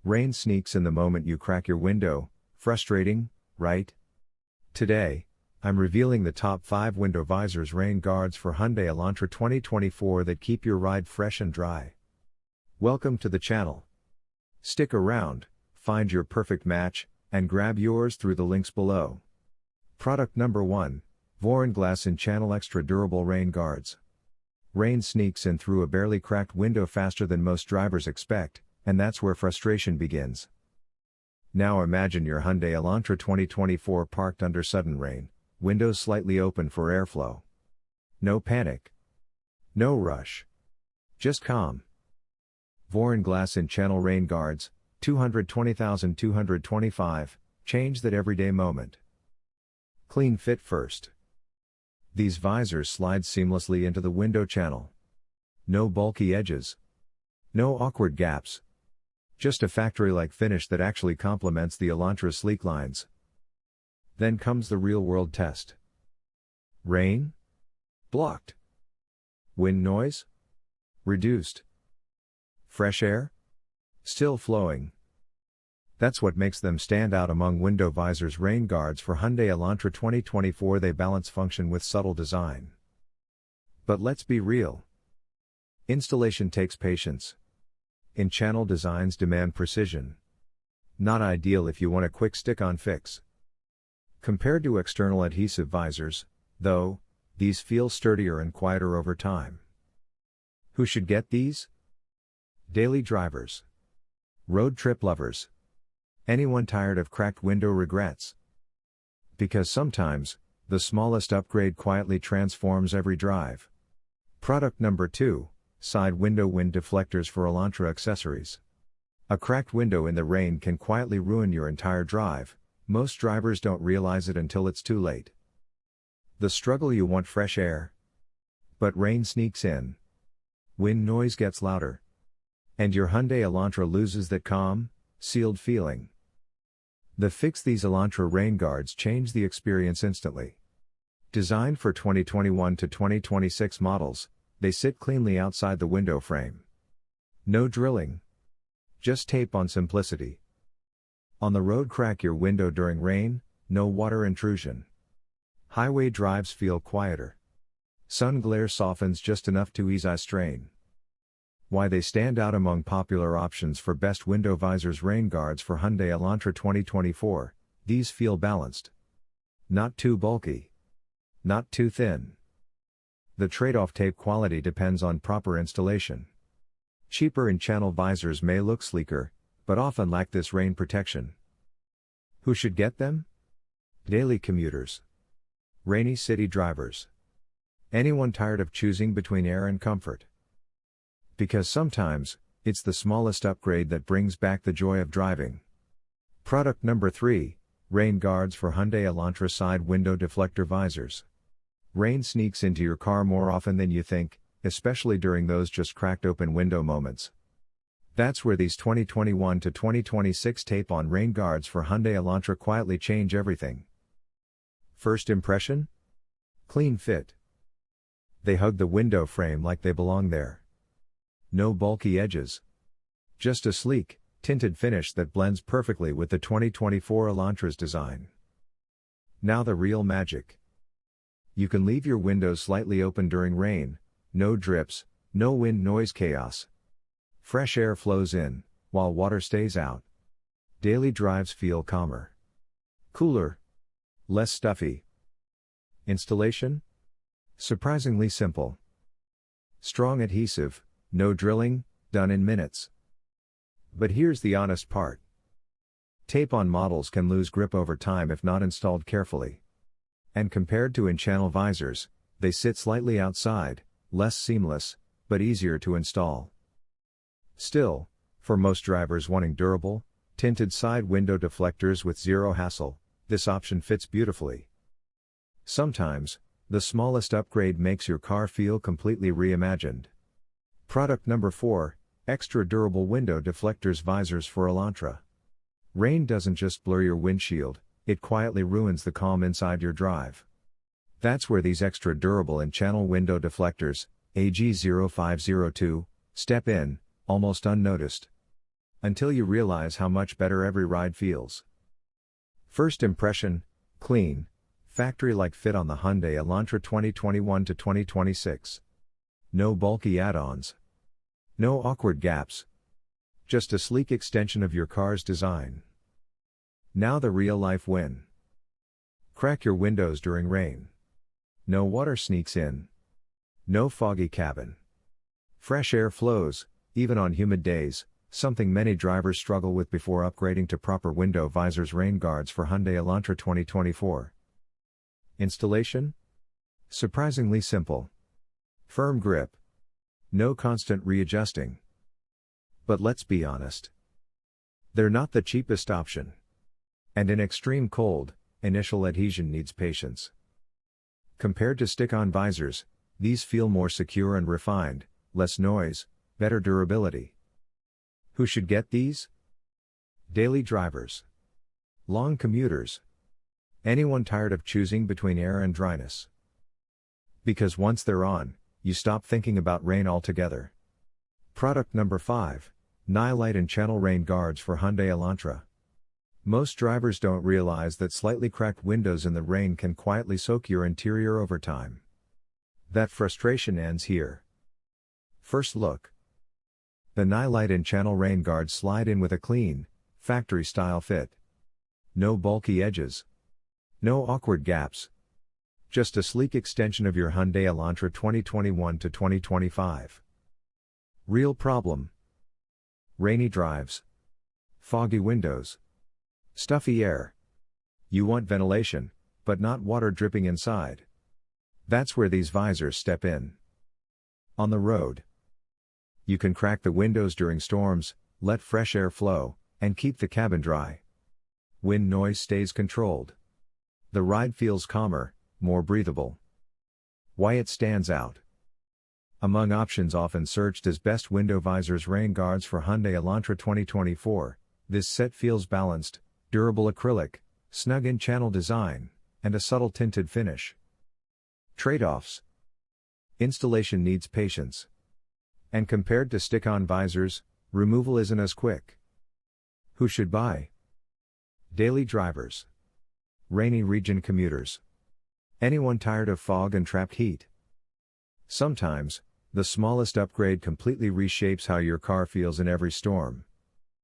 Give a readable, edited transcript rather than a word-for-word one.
Rain sneaks in the moment you crack your window. Frustrating, right? Today, I'm revealing the top 5 window visors rain guards for Hyundai Elantra 2024 that keep your ride fresh and dry. Welcome to the channel. Stick around, find your perfect match, and grab yours through the links below. Product number 1, Rain Glass in Channel Extra Durable Rain Guards. Rain sneaks in through a barely cracked window faster than most drivers expect, and that's where frustration begins. Now imagine your Hyundai Elantra 2024 parked under sudden rain, windows slightly open for airflow. No panic. No rush. Just calm. Rain Glass in Channel Rain Guards, 220,225, change that everyday moment. Clean fit first. These visors slide seamlessly into the window channel. No bulky edges. No awkward gaps. Just a factory-like finish that actually complements the Elantra's sleek lines. Then comes the real-world test. Rain? Blocked. Wind noise? Reduced. Fresh air? Still flowing. That's what makes them stand out among window visors rain guards for Hyundai Elantra 2024. They balance function with subtle design. But let's be real. Installation takes patience. In-channel designs demand precision. Not ideal if you want a quick stick-on fix. Compared to external adhesive visors, though, these feel sturdier and quieter over time. Who should get these? Daily drivers. Road trip lovers. Anyone tired of cracked window regrets. Because sometimes, the smallest upgrade quietly transforms every drive. Product number 2, Side Window Wind Deflectors for Elantra Accessories. A cracked window in the rain can quietly ruin your entire drive. Most drivers don't realize it until it's too late. The struggle: you want fresh air, but rain sneaks in. Wind noise gets louder. And your Hyundai Elantra loses that calm, sealed feeling. The fix: these Elantra rain guards change the experience instantly. Designed for 2021 to 2026 models, they sit cleanly outside the window frame. No drilling. Just tape on simplicity. On the road: crack your window during rain, no water intrusion. Highway drives feel quieter. Sun glare softens just enough to ease eye strain. Why they stand out among popular options for best window visors rain guards for Hyundai Elantra 2024, these feel balanced. Not too bulky. Not too thin. The trade-off: tape quality depends on proper installation. Cheaper in-channel visors may look sleeker, but often lack this rain protection. Who should get them? Daily commuters. Rainy city drivers. Anyone tired of choosing between air and comfort. Because sometimes, it's the smallest upgrade that brings back the joy of driving. Product number 3, Rain Guards for Hyundai Elantra Side Window Deflector Visors. Rain sneaks into your car more often than you think, especially during those just cracked open window moments. That's where these 2021 to 2026 tape-on rain guards for Hyundai Elantra quietly change everything. First impression? Clean fit. They hug the window frame like they belong there. No bulky edges. Just a sleek, tinted finish that blends perfectly with the 2024 Elantra's design. Now the real magic. You can leave your windows slightly open during rain, no drips, no wind noise chaos. Fresh air flows in, while water stays out. Daily drives feel calmer. Cooler. Less stuffy. Installation? Surprisingly simple. Strong adhesive, no drilling, done in minutes. But here's the honest part. Tape-on models can lose grip over time if not installed carefully. And compared to in-channel visors, they sit slightly outside, less seamless, but easier to install. Still, for most drivers wanting durable, tinted side window deflectors with zero hassle, this option fits beautifully. Sometimes, the smallest upgrade makes your car feel completely reimagined. Product number 4, Extra Durable Window Deflectors Visors for Elantra. Rain doesn't just blur your windshield, it quietly ruins the calm inside your drive. That's where these extra durable in-channel window deflectors, AG0502, step in, almost unnoticed. until you realize how much better every ride feels. First impression, clean, factory-like fit on the Hyundai Elantra 2021-2026. No bulky add-ons. No awkward gaps. Just a sleek extension of your car's design. Now the real-life win. Crack your windows during rain. No water sneaks in. No foggy cabin. Fresh air flows, even on humid days, something many drivers struggle with before upgrading to proper window visors. Rain Guards for Hyundai Elantra 2024. Installation? Surprisingly simple. Firm grip. No constant readjusting. But let's be honest. They're not the cheapest option. And in extreme cold, initial adhesion needs patience. Compared to stick-on visors, these feel more secure and refined, less noise, better durability. Who should get these? Daily drivers. Long commuters. Anyone tired of choosing between air and dryness. Because once they're on, you stop thinking about rain altogether. Product number 5, Light and Channel Rain Guards for Hyundai Elantra. Most drivers don't realize that slightly cracked windows in the rain can quietly soak your interior over time. That frustration ends here. First look. The Light and Channel Rain Guards slide in with a clean, factory-style fit. No bulky edges. No awkward gaps. Just a sleek extension of your Hyundai Elantra 2021-2025. Real problem. Rainy drives. Foggy windows. Stuffy air. You want ventilation, but not water dripping inside. That's where these visors step in. On the road, you can crack the windows during storms, let fresh air flow, and keep the cabin dry. Wind noise stays controlled. The ride feels calmer, more breathable. Why it stands out. Among options often searched as best window visors. Rain Guards for Hyundai Elantra 2024, this set feels balanced, durable acrylic, snug in-channel design, and a subtle tinted finish. Trade-offs. Installation needs patience. And compared to stick-on visors, removal isn't as quick. Who should buy? Daily drivers. Rainy region commuters. Anyone tired of fog and trapped heat. Sometimes, the smallest upgrade completely reshapes how your car feels in every storm.